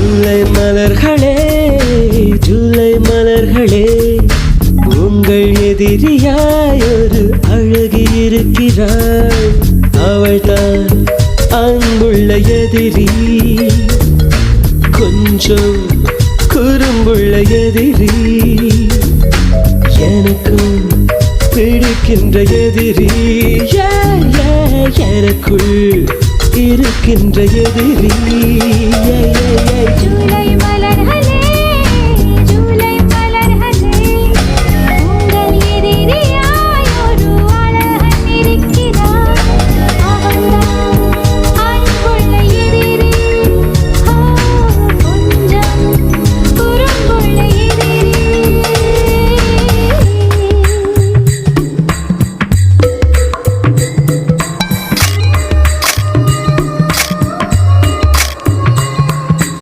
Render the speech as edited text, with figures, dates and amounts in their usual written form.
ஜூலை மலர்களே ஜூலை மலர்களே உங்கள் எதிரியாய் ஒரு அழகி இருக்கிறாள் அவள்தான் அன்புள்ள எதிரி கொஞ்சம் குறும்புள்ள எதிரி எனக்கும் பிடிக்கின்ற எதிரி எனக்குள் இருக்கின்ற எதிரி